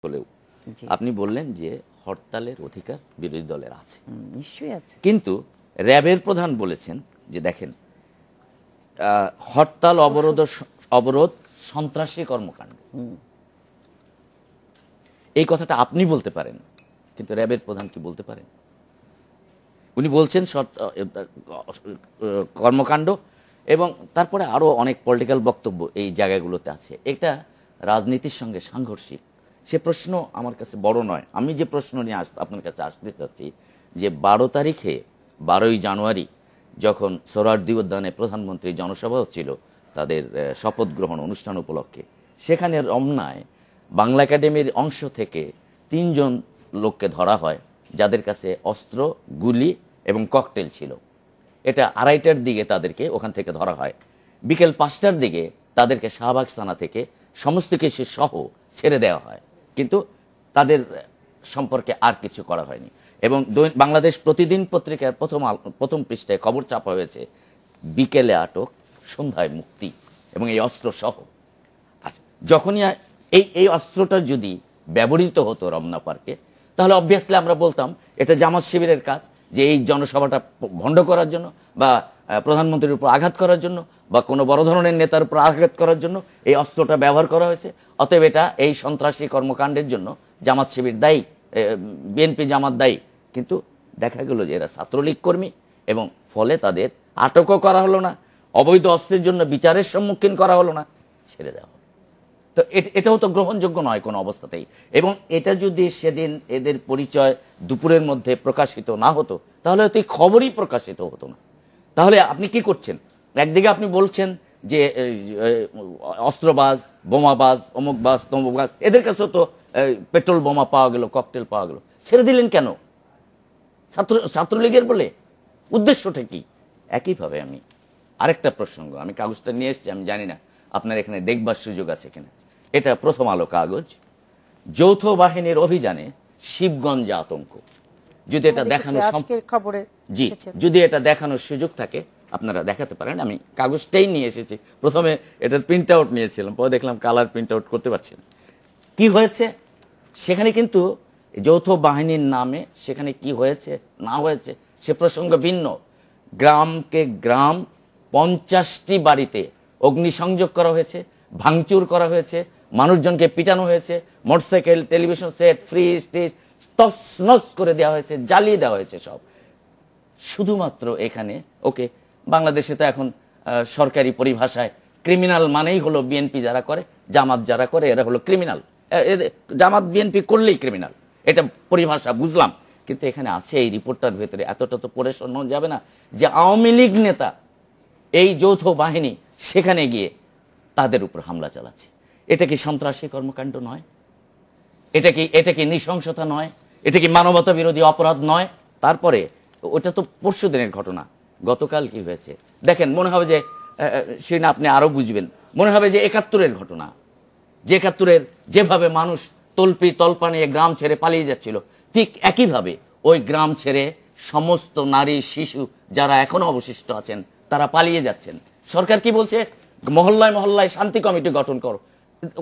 হলেও আপনি বললেন যে হরতালের অধিকার বিরোধী দলের আছে, নিশ্চয়ই আছে, কিন্তু র্যাবের প্রধান বলেছেন যে দেখেন হরতাল অবরোধ সন্ত্রাসী কর্মকাণ্ড। এই কথাটা আপনি বলতে পারেন, কিন্তু র্যাবের প্রধান কি বলতে পারেন? উনি বলছেন কর্মকাণ্ড, এবং তারপরে আরো অনেক পলিটিক্যাল বক্তব্য এই জায়গাগুলোতে আছে। এটা রাজনীতির সঙ্গে সাংঘর্ষিক। সে প্রশ্ন আমার কাছে বড় নয়। আমি যে প্রশ্ন নিয়ে আপনার কাছে আসতে চাচ্ছি যে 12 তারিখে 12ই জানুয়ারি যখন সোহরাওয়ার্দী উদ্যানে প্রধানমন্ত্রী জনসভা হচ্ছিল তাদের শপথ গ্রহণ অনুষ্ঠান উপলক্ষে, সেখানে রমনায় বাংলা একাডেমির অংশ থেকে 3 জন লোককে ধরা হয় যাদের কাছে অস্ত্র, গুলি এবং ককটেল ছিল। এটা 2:30টার দিকে তাদেরকে ওখান থেকে ধরা হয়। বিকেল 5টার দিকে তাদেরকে শাহবাগ থানা থেকে সমস্ত কিছু সহ ছেড়ে দেওয়া হয়, কিন্তু তাদের সম্পর্কে আর কিছু করা হয়নি। এবং বাংলাদেশ প্রতিদিন পত্রিকার প্রথম পৃষ্ঠায় খবর চাপা হয়েছে বিকেলে আটক, সন্ধ্যায় মুক্তি, এবং এই অস্ত্র সহ। আচ্ছা, যখনই এই অস্ত্রটা যদি ব্যবহৃত হতো রমনা পার্কে, তাহলে অবভিয়াসলি আমরা বলতাম এটা জামাত শিবিরের কাজ, যে এই জনসভাটা ভণ্ড করার জন্য বা প্রধানমন্ত্রীর উপর আঘাত করার জন্য বা কোনো বড় ধরনের নেতার উপর আঘাত করার জন্য এই অস্ত্রটা ব্যবহার করা হয়েছে। অতএব এটা এই সন্ত্রাসী কর্মকাণ্ডের জন্য জামাত শিবির দায়ী, বিএনপি জামাত দায়ী। কিন্তু দেখা গেল যে এরা ছাত্রলীগ কর্মী, এবং ফলে তাদের আটকও করা হলো না, অবৈধ অস্ত্রের জন্য বিচারের সম্মুখীন করা হলো না, ছেড়ে দেওয়া হলো। তো এটাও তো গ্রহণযোগ্য নয় কোনো অবস্থাতেই। এবং এটা যদি সেদিন এদের পরিচয় দুপুরের মধ্যে প্রকাশিত না হতো, তাহলে হয়তো এই খবরই প্রকাশিত হতো না। তাহলে আপনি কি করছেন? একদিকে আপনি বলছেন যে অস্ত্রবাজ, বোমাবাজ, অমুকবাজ, তমুকবাজ, এদের কাছেও তো পেট্রোল বোমা পাওয়া গেল, ককটেল পাওয়া গেল, ছেড়ে দিলেন কেন? ছাত্রলীগের বলে? উদ্দেশ্যটা কি? একইভাবে আমি আরেকটা প্রসঙ্গ, আমি কাগজটা নিয়ে এসেছি, আমি জানি না আপনার এখানে দেখবার সুযোগ আছে কিনা। এটা প্রথম আলো কাগজ, যৌথ বাহিনীর অভিযানে শিবগঞ্জে আতঙ্ক। যদি এটা দেখানোর জি, যদি এটা দেখানোর সুযোগ থাকে আপনারা দেখাতে পারেন। আমি কাগজটাই নিয়ে এসেছি। প্রথমে এটার প্রিন্ট আউট নিয়েছিলাম, পরে দেখলাম কালার প্রিন্ট আউট করতে পারছি না। কি হয়েছে সেখানে, কিন্তু যৌথ বাহিনীর নামে সেখানে কি হয়েছে না হয়েছে সে প্রসঙ্গ ভিন্ন। গ্রামকে গ্রাম 50টি বাড়িতে অগ্নিসংযোগ করা হয়েছে, ভাঙচুর করা হয়েছে, মানুষজনকে পিটানো হয়েছে, মোটরসাইকেল, টেলিভিশন সেট, ফ্রিজ টিজ তছনছ করে দেওয়া হয়েছে, জ্বালিয়ে দেওয়া হয়েছে সব। শুধুমাত্র এখানে ওকে, বাংলাদেশে তো এখন সরকারি পরিভাষায় ক্রিমিনাল মানেই হলো বিএনপি যারা করে, জামাত যারা করে এরা হলো ক্রিমিনাল। জামাত বিএনপি করলেই ক্রিমিনাল, এটা পরিভাষা বুঝলাম। কিন্তু এখানে আছে এই রিপোর্টটার ভেতরে, এতটা তো পড়ে শোনানো যাবে না যে আওয়ামী লীগ নেতা এই যৌথ বাহিনী সেখানে গিয়ে তাদের উপর হামলা চালাচ্ছে। এটা কি সন্ত্রাসী কর্মকাণ্ড নয়? এটা কি নৃশংসতা নয়? এটা কি মানবতা বিরোধী অপরাধ নয়? তারপরে ওটা তো পরশুদিনের ঘটনা। গতকাল কি হয়েছে দেখেন, মনে হবে যে সেটা আপনি আরো বুঝবেন, মনে হবে যে 71-এর ঘটনা। যে 71-এর যেভাবে মানুষ তল্পা নিয়ে গ্রাম ছেড়ে পালিয়ে যাচ্ছিল, ঠিক একইভাবে ওই গ্রাম ছেড়ে সমস্ত নারী, শিশু যারা এখনো অবশিষ্ট আছেন তারা পালিয়ে যাচ্ছেন। সরকার কি বলছে? মহল্লায় মহল্লায় শান্তি কমিটি গঠন করো।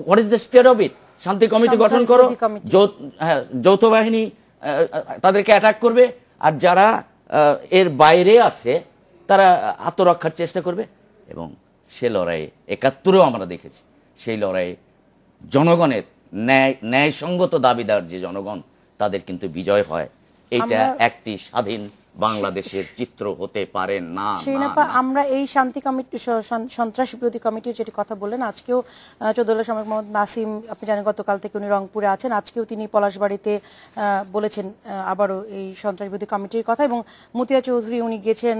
What is the state of it? শান্তি কমিটি গঠন করো, যৌথ বাহিনী তাদেরকে অ্যাটাক করবে, আর যারা এর বাইরে আছে তারা আত্মরক্ষার চেষ্টা করবে। এবং সে লড়াইয়ে 71-এও আমরা দেখেছি, সেই লড়াইয়ে জনগণের ন্যায়সঙ্গত দাবিদার যে জনগণ, তাদের কিন্তু বিজয় হয়। এইটা একটি স্বাধীন বাংলাদেশের চিত্র হতে পারে না। আমরা এই শান্তি কমিটি, সন্ত্রাস বিরোধী কমিটির যেটি কথা বললেন, আজকেও 14 সামরিক মোহাম্মদ নাসিম, আপনি জানেন গতকাল থেকে উনি রংপুরে আছেন, আজকেও তিনি পলাশবাড়িতে বলেছেন আবারও এই সন্ত্রাস বিরোধী কমিটির কথা। এবং মতিয়া চৌধুরী উনি গেছেন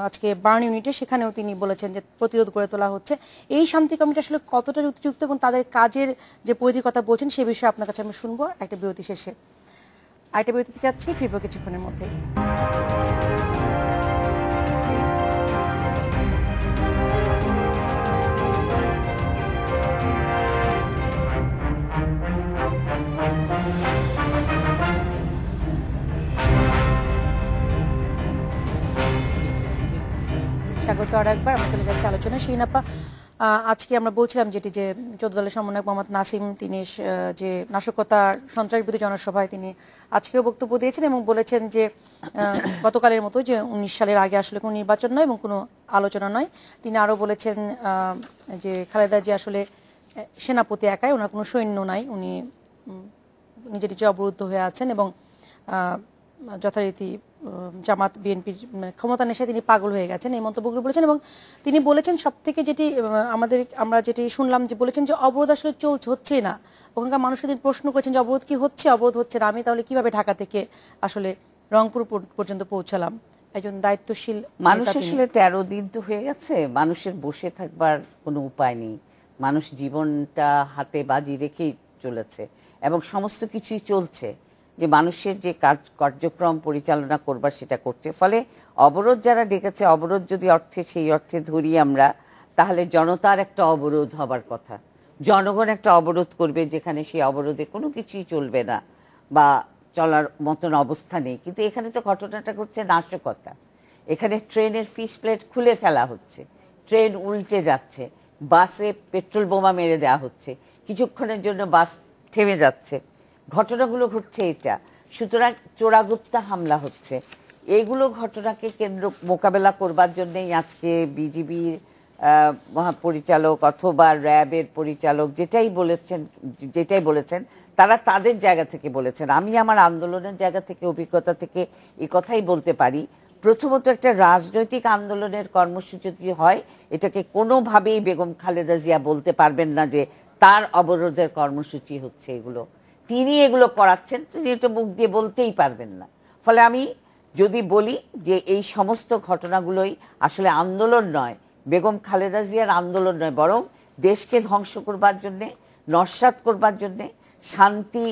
আজকে বার্ন ইউনিটে, সেখানেও তিনি বলেছেন যে প্রতিরোধ গড়ে তোলা হচ্ছে। এই শান্তি কমিটি আসলে কতটা যুক্তিযুক্ত এবং তাদের কাজের যে পরিধির কথা বলছেন সে বিষয়ে আপনার কাছে আমি শুনবো একটা বিরতি শেষে। আরেকটা বিরতিতে যাচ্ছি, ফিরবো কিছুক্ষণের মধ্যে। স্বাগত আর একবার। আমরা চলে যাচ্ছি আলোচনা। শিরিন আপা, আজকে আমরা বলছিলাম যেটি যে 14 দলের সমন্বয়ক মোহাম্মদ নাসিম তিনি যে নাশকতার সন্ত্রাসবিরোধী জনসভায় তিনি আজকেও বক্তব্য দিয়েছেন এবং বলেছেন যে গতকালের মতো যে 19 সালের আগে আসলে কোনো নির্বাচন নয় এবং কোনো আলোচনা নয়। তিনি আরও বলেছেন যে খালেদা জিয়া আসলে সেনাপতি একাই, ওনার কোনো সৈন্য নাই, উনি নিজে নিজে অবরুদ্ধ হয়ে আছেন এবং যথারীতি জামাত বিএনপির ক্ষমতা নেশায় তিনি পাগল হয়ে গেছেন, এই মন্তব্যগুলো বলেছেন। এবং তিনি বলেছেন সব থেকে যেটি আমরা যেটি শুনলাম যে বলেছেন যে অবরোধ আসলে হচ্ছেই না। ওখানকার মানুষকে তিনি প্রশ্ন করেছেন যে অবরোধ কি হচ্ছে, অবরোধ হচ্ছে না, আমি তাহলে কিভাবে ঢাকা থেকে আসলে রংপুর পর্যন্ত পৌঁছালাম। একজন দায়িত্বশীল মানুষ আসলে 13 দিন তো হয়ে গেছে, মানুষের বসে থাকবার কোনো উপায় নেই, মানুষ জীবনটা হাতে বাজি রেখেই চলেছে এবং সমস্ত কিছুই চলছে, যে মানুষের যে কার্যক্রম পরিচালনা করবার সেটা করছে। ফলে অবরোধ যারা ডেকেছে, অবরোধ যদি সেই অর্থে ধরি আমরা, তাহলে জনতার একটা অবরোধ হবার কথা, জনগণ একটা অবরোধ করবে যেখানে সেই অবরোধে কোনো কিছুই চলবে না বা চলার মতন অবস্থা নেই। কিন্তু এখানে তো ঘটনাটা ঘটছে নাশকতা, এখানে ট্রেনের ফিশ প্লেট খুলে ফেলা হচ্ছে, ট্রেন উল্টে যাচ্ছে, বাসে পেট্রোল বোমা মেরে দেওয়া হচ্ছে, কিছুক্ষণের জন্য বাস থেমে যাচ্ছে, ঘটনাগুলো ঘটছে এটা। সুতরাং চোরাগুপ্তা হামলা হচ্ছে, এইগুলো ঘটনাকে কেন্দ্র মোকাবেলা করবার জন্যই আজকে বিজিবির মহাপরিচালক অথবা র্যাবের পরিচালক যেটাই বলেছেন তারা তাদের জায়গা থেকে বলেছেন। আমি আমার আন্দোলনের জায়গা থেকে, অভিজ্ঞতা থেকে এই কথাই বলতে পারি, প্রথমত একটা রাজনৈতিক আন্দোলনের কর্মসূচি যদি হয়, এটাকে কোনোভাবেই বেগম খালেদা জিয়া বলতে পারবেন না যে তার অবরোধের কর্মসূচি হচ্ছে এগুলো, তিনি এগুলো করাচ্ছেন, তিনি এটা মুখ দিয়ে বলতেই পারবেন না। ফলে আমি যদি বলি যে এই সমস্ত ঘটনাগুলোই আসলে আন্দোলন নয়, বেগম খালেদা জিয়ার আন্দোলন নয়, বরং দেশকে ধ্বংস করবার জন্যে, নস্যাৎ করবার জন্যে, শান্তি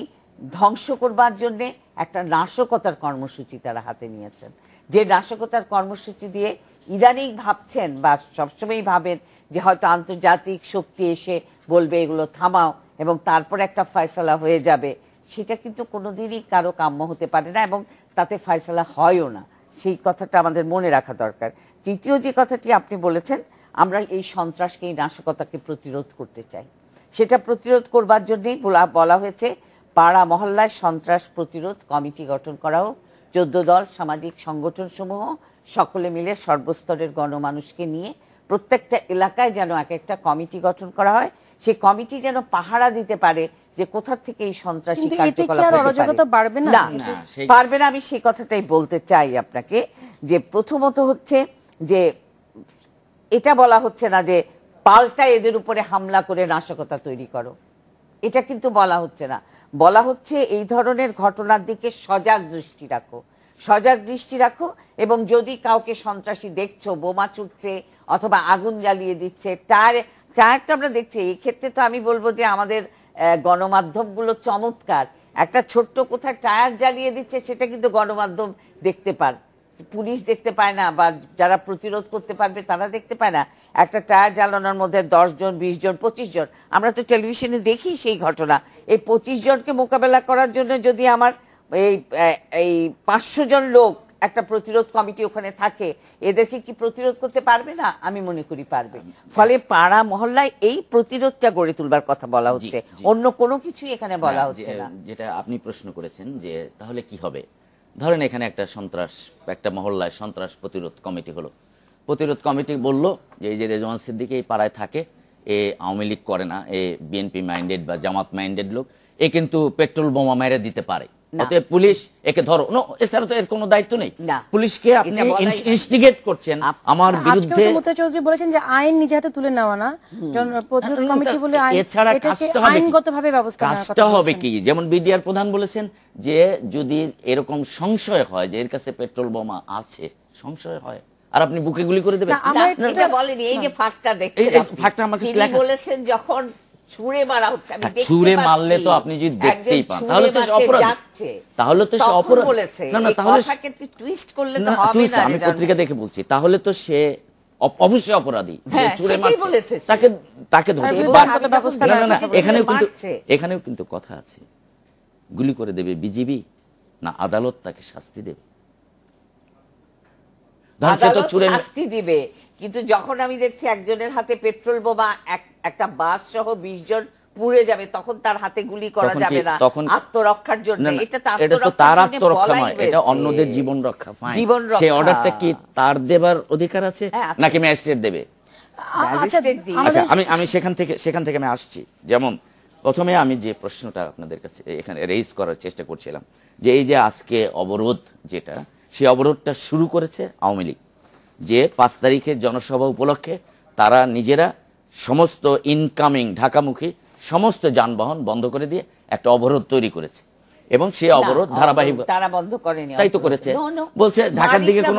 ধ্বংস করবার জন্যে একটা নাশকতার কর্মসূচি তারা হাতে নিয়েছেন। যে নাশকতার কর্মসূচি দিয়ে ইদানিং ভাবছেন বা সবসময়ই ভাবেন যে হয়তো আন্তর্জাতিক শক্তি এসে বলবে এগুলো থামাও এবং তারপর একটা ফয়সালা হয়ে যাবে, সেটা কিন্তু কোনোদিনই কারো কাম্য হতে পারে না এবং তাতে ফয়সালা হয়ও না। সেই কথাটা আমাদের মনে রাখা দরকার। তৃতীয় যে কথাটি আপনি বলেছেন, আমরা এই সন্ত্রাসকে, এই নাশকতাকে প্রতিরোধ করতে চাই, সেটা প্রতিরোধ করবার জন্যই বলা হয়েছে পাড়া মহল্লায় সন্ত্রাস প্রতিরোধ কমিটি গঠন করা হোক, 14 দল সামাজিক সংগঠন সমূহ সকলে মিলে সর্বস্তরের গণমানুষকে নিয়ে প্রত্যেকটা এলাকায় যেন এক একটা কমিটি গঠন করা হয়, সেই কমিটি যেন পাহারা দিতে পারে যে কোথা থেকে এই সন্ত্রাসী কার্যকলাপ পারবে না। আমি সেই কথাটাই বলতে চাই আপনাকে, যে প্রথমত হচ্ছে যে এটা বলা হচ্ছে না যে পাল্টা এদের উপরে হামলা করে নাশকতা তৈরি করো, এটা কিন্তু বলা হচ্ছে না। বলা হচ্ছে এই ধরনের ঘটনার দিকে সজাগ দৃষ্টি রাখো এবং যদি কাউকে সন্ত্রাসী দেখছো, বোমা ছুটছে অথবা আগুন জ্বালিয়ে দিচ্ছে, টায়ারটা আমরা দেখছি। এই ক্ষেত্রে তো আমি বলবো যে আমাদের গণমাধ্যমগুলো চমৎকার, একটা ছোট্ট কোথায় টায়ার জ্বালিয়ে দিচ্ছে সেটা কিন্তু গণমাধ্যম দেখতে পায়, পুলিশ দেখতে পায় না, বা যারা প্রতিরোধ করতে পারবে তারা দেখতে পায় না। একটা টায়ার জ্বালানোর মধ্যে 10 জন, 20 জন, 25 জন, আমরা তো টেলিভিশনে দেখি সেই ঘটনা। এই 25 জনকে মোকাবেলা করার জন্য যদি আমার এই 500 জন লোক একটা প্রতিরোধ কমিটি ওখানে থাকে, এদেরকে কি প্রতিরোধ করতে পারবে না? আমি মনে করি পারবে। ফলে পাড়া মহল্লায় এই প্রতিরোধটা গড়ে তুলবার কথা বলা হচ্ছে, অন্য কোনো কিছুই এখানে বলা হচ্ছে না। যেটা আপনি প্রশ্ন করেছেন যে তাহলে কি হবে, ধরেন এখানে একটা মহল্লায় সন্ত্রাস প্রতিরোধ কমিটি হলো, প্রতিরোধ কমিটি বলল যে এই যে রেজওয়ান সিদ্দিকী এই পাড়ায় থাকে, এ আওয়ামী লীগ করে না, এ বিএনপি মাইন্ডেড বা জামাত মাইন্ডেড লোক, এ কিন্তু পেট্রোল বোমা মেরে দিতে পারে, অতএব পুলিশ একে ধরো। এছাড়া তো এর কোনো দায়িত্ব নেই, পুলিশকে আপনি ইনস্টিগেট করছেন আমার বিরুদ্ধে। সুমুত্রা চৌধুরী বলেছেন যে আইন নিজে হাতে তুলে নেওয়া না, প্রতিরোধ কমিটি বলে আইনগতভাবে ব্যবস্থা কাজটা হবে কি, যেমন বিডিআর প্রধান বলেছেন যে যদি এরকম সংশয় হয় যে এর কাছে পেট্রোল বোমা আছে, সংশয় হয়, আর আপনি বুকে গুলি করে দেবেন, এটা বলেনি। এই যে ফাঁকটা দেখছেন, ফাঁকটা আমাকে লেখা বলেছেন যখন ছুঁড়ে মারা হচ্ছে, আমি দেখতে ছুঁড়ে মারলে তো আপনি যদি দেখতেই পান তাহলে তো সে অপরাধী, তাহলে তো সে অপরাধী বলেছে। না তাহলে কথাকে টুইস্ট করলে তো হবে না, আমি পত্রিকা দেখে বলছি, তাহলে তো সে অবশ্যই অপরাধী, যে ছুঁড়ে মারছে তাকে ধরে। এখানেও কিন্তু কথা আছে, গুলি করে দেবে বিজিবি না আদালত তাকে শাস্তি দেবে। ধরেন সে তো আদালত চুরে শাস্তি দিবে, কিন্তু যখন আমি দেখছি একজনের হাতে পেট্রোল বোমা, একটা বাস সহ 20 জন পুড়ে যাবে, তখন তার হাতে গুলি করা তখন কি- যাবে না তখন- আত্মরক্ষার জন্য? না, না, এটা তো এটা তো তার আত্মরক্ষা নয়, এটা অন্যদের জীবন জীবন রক্ষা। ফাইন, জীবন সেই রক্ষা। অর্ডারটা কি তার দেবার অধিকার আছে হ্যাঁ, আছে। নাকি ম্যাজিস্ট্রেট দেবে? আচ্ছা ম্যাজিস্ট্রেট দিয়ে- আমাদের আচ্ছা, আমি সেখান থেকে আমি আসছি। যেমন প্রথমে আমি যে প্রশ্নটা আপনাদের কাছে এখানে রেইজ করার চেষ্টা করছিলাম, যে এই যে আজকে অবরোধ, যেটা সেই অবরোধটা শুরু করেছে আওয়ামী লীগ, যে 5 তারিখের জনসভা উপলক্ষে তারা নিজেরা সমস্ত ইনকামিং ঢাকামুখী সমস্ত যানবাহন বন্ধ করে দিয়ে একটা অবরোধ তৈরি করেছে, এবং সেই অবরোধ ধারাবাহিক তারা বন্ধ করেনি, তাই তো করেছে। No, no, বলছে ঢাকার দিকে মালিকরা কোনো